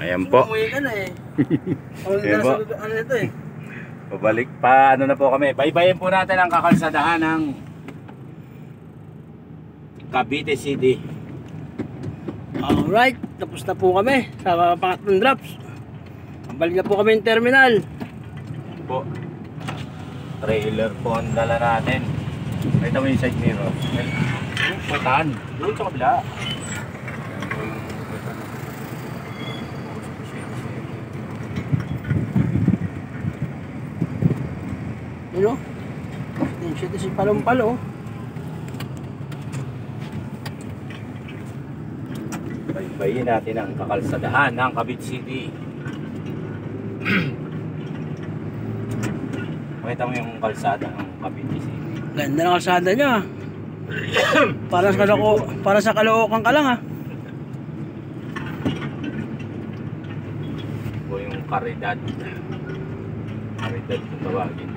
Ayan po. Umuwi ka na eh. Ayan po. Ano ito eh? Pabalik pa, ano na po kami. Baybayin po natin ang kakalsadahan ng Cavite City. Alright, tapos na po kami sa pangatlong drops. Balik na po kami yung terminal. Ayan po. Trailer po ang dala natin. Ito mo yung side mirror. Putan. Doon sa kabila. Ano? Ito si Palong-Palo. Baybayin natin ang kakalsadahan ng Cavite City. Makita mo yung kalsada ng Cavite City. Ganda ng kalsada niya. Para sa Caloocan ka lang ha. O yung Caridad. Caridad kung tawagin.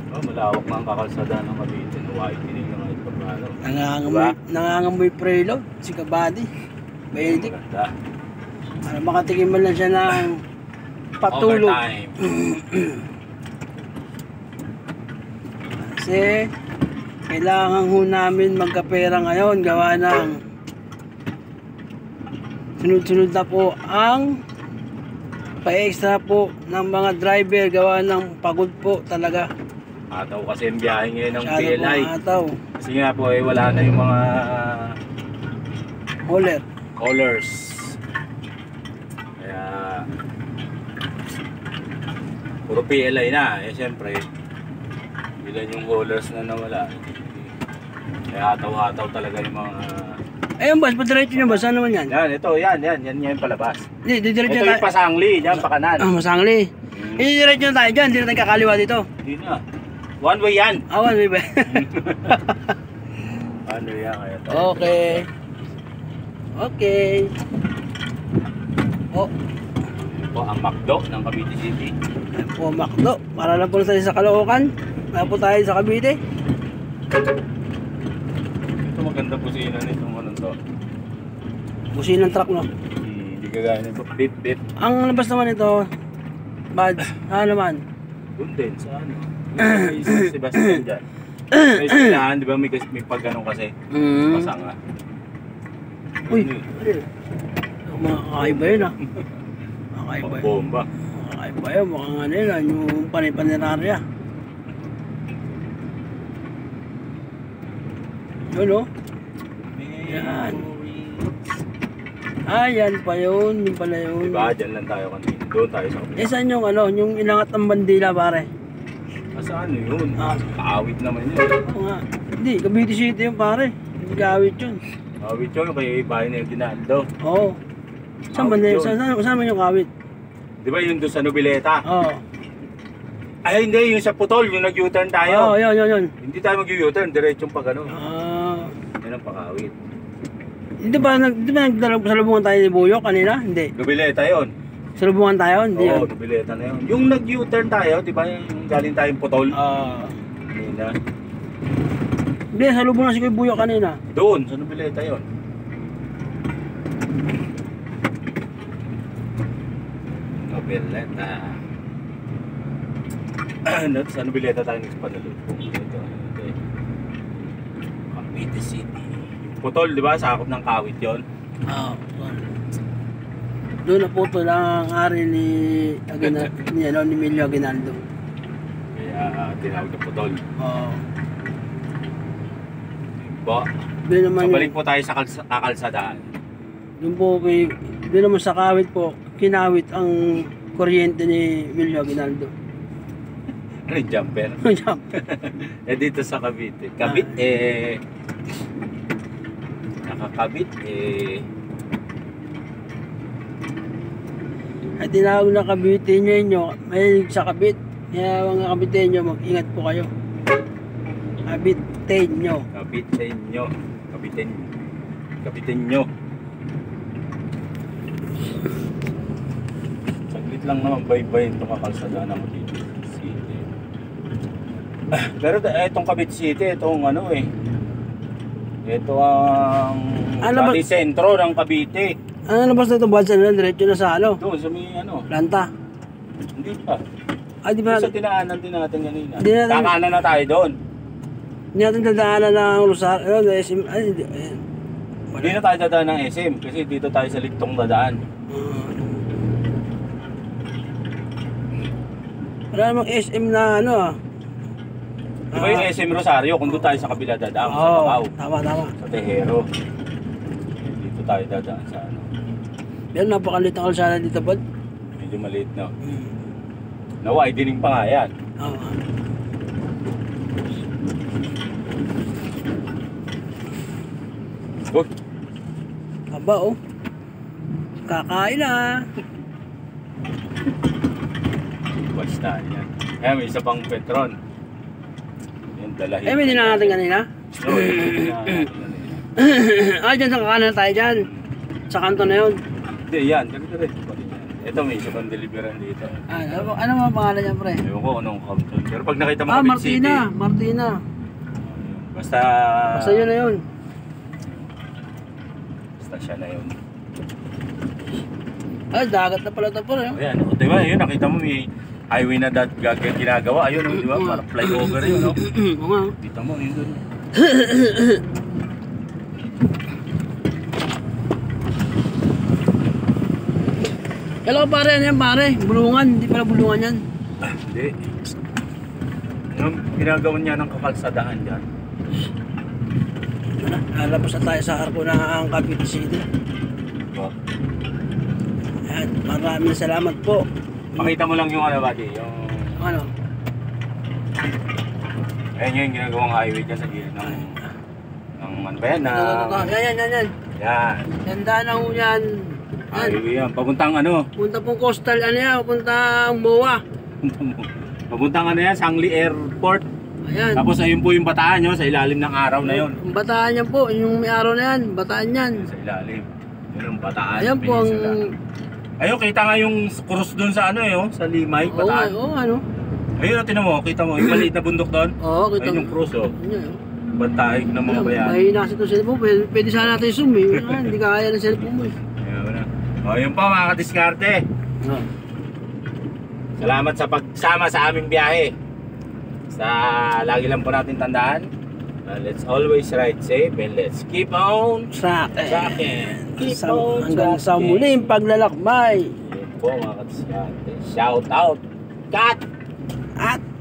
Oh, malawak na ang kakalsada ng Cavite. Nawaitinig na nga ito. Nangangamoy preload si Kabady. Benedict. Maganda. Para makatikim man lang siya ng patulog. Overtime. Kasi kailangan ho namin magkapera ngayon. Gawa ng sunod-sunod na po ang pa-extra po ng mga driver. Gawa ng pagod po talaga. Ataw kasi ang biyahe ngayon ng Masyado PLI. pong ataw. Kasi nga po eh, wala na yung mga Hauler. colors. Kaya puro PLI na. Eh syempre, ilan yung haulers na nawala. Kaya hataw-hataw talaga yung mga... Ayun boss, padiretso nyo boss. Ano naman yan? Yan, ito, yan yung palabas. Hindi, didiretso Ito na yung pasangli, yan pa kanan. masangli. Didiretso na tayo dyan. Hindi na tayo kakaliwa dito. Hindi na. One way yan. Awan, baby. Ano yan kaya tayo? Okay. Okay. Oh, Ito po ang McDo ng Cavite City. ayan po Macdo. Para lang po tayo sa Caloocan. Para po tayo sa Cavite. Ito maganda pusina nito. Ano to? Busin ng truck no. Hindi kagaya nito. Beep. Ang labas naman ito, Bads, ano naman? Doon din sa ano. May Sebastian dyan. May silahan, di ba? May pag ganun kasi. Pasanga. Uy, Ano yun? mga kakaiba yun ah. Kakaiba yun. Bomba. Kakaiba yun, mukhang ano yun ah, yung panipanirarya. Yun oh. Yan. Yan pa yun, yun pala yun. Diba? Dyan lang tayo kanina. Doon tayo sa Eh saan yung ano, yung inangat ng bandila pare? Saan yun? Kaawit naman yun. Oo nga. Hindi, Cavite City yung pare. Hindi kaawit yun. Kaawit yun, kaya bahay na yung Ginaldo. Oo. Saan ba Kawit saan man yung kawit? Di ba yung doon sa Nobileta? Oo. Ay hindi, yung sa Putol, yung nag-U-turn tayo. Oo, yun. Hindi tayo mag-U-turn, diretsong pag ano. Yan ang pakawit. Di ba nagsalubungan tayo ni Buyo kanina? Hindi. Nobileta yun. Salubungan tayo? Hindi Oo, yun. Nobileta na yun. Yung nag-U-turn tayo, di ba yung galing tayong Putol? Kanina. Hindi, salubungan si Kuya Buyo kanina. Doon, sa Nobileta yun. Nobileta. Sa Nobileta tayo nagpanalubong. Ito, okay. Cavite City. Putol, di ba? Sakop ng kawit yun. Oo. Doon na po ito lang ang ari ni Emilio Aguinaldo. Kaya tinawag na Putol. Oo. Po. Doon naman So, balik po tayo sa kakalsadaan. Doon naman sa kawit po, kinawit ang kuryente ni Emilio Aguinaldo. Ano yung jumper? Eh dito sa Cavite. Nakakabit At tinawag na Caviteño, mahilig sa kabit. Kaya mga Caviteño, mag-ingat po kayo. Caviteño. Caviteño. Saglit lang naman, bye-bye itong kakalsada ng Cavite City. Pero itong Cavite City, itong ano eh. Ito ang Ano ba? Pati sentro ng Cavite. Ano labas na ito? Bansa na diretso na sa ano? Doon sa may ano. Lanta. Hindi pa. Ay, di ba? Doon sa tinaanan din natin kanina. Di natin- Kakanan na tayo doon. Hindi natin dadaanan ng Lusar. Ano, SM. Ay, hindi. Ayan. Hindi na tayo dadaan ng SM kasi dito tayo sa Ligtong dadaan. Wala namang SM na ano ah. Di ba yung SM Rosario kung doon tayo sa kabila dadaan sa Oo, Macau, tama, tama. sa Tejero. Dito tayo dadaan sa ano. Pero napakalit ng kalsada dito, bud. Medyo maliit na. Na-widening pa nga yan. Oo. Uy, Aba, oh. Kakain na. basta yan. Kaya may isa pang Petron. Yan, dalahin. Eh, may dinaan natin kanina. No, yun na. Ah, dyan sa kakanan tayo dyan. Sa kanto na yun. Hindi, yan. Diretso pa rin yan. Ito, may isa pang deliveran dito. Ano mga pangalan niya, pre? Ewan ko anong Compton. Pero pag nakita mo Ah, Cavite Martina. City, Martina. basta... Basta yun na yun. Basta siya na yun. Ah, dagat na pala ito, pre. oh. Ayan, o, diba? Yun, nakita mo may highway na ginagawa. Ayun, di ba? Parang flyover yun, no? Oo nga. Kita mo, yun dun. Hello, pare. Ano yan, pare? Bulungan. Hindi pala bulungan yan. Hindi. Yung ginagawa niya ng kakalsadahan dyan. Lalabas na tayo sa arko ng Cavite City. Diba? At maraming salamat po. Pakita mo lang yung ano, buddy, yung... Ano? Ayan yung ginagawang highway dyan sa gilid ng ano ba yan? Yan. Yan. Ganda na ho yan. Yan. Highway yan. Papuntang ano? Punta pong coastal, ano yan? Puntang Moa. Papuntang ano yan? Sangli Airport. Ayan. Tapos ayun po yung bataan nyo sa ilalim ng araw na yun. Ang bataan yan po. Yung may araw na yan. Bataan yan. Sa ilalim. Yun ang bataan. Ayan po ang... Ayun, kita nga yung cross doon sa ano eh, oh, sa Limay, Oo, bataan. ano? Ayun, tinan mo, kita mo, yung maliit na bundok doon. Oo, kita Ayun yung cross, oh. Ayan. Bantaig ng mga bayan. Mahina kasi itong cellphone. Pwede sana natin zoom eh. Hindi kaya ng cellphone mo eh. Ayun na. O, yun po mga kadiskarte. Salamat sa pagsama sa aming biyahe. Lagi lang po natin tandaan. Let's always ride safe and let's keep on tracking. Keep on Hanggang sa tracking. muling paglalakbay. Yun po mga kadiskarte. Shout out. Cut!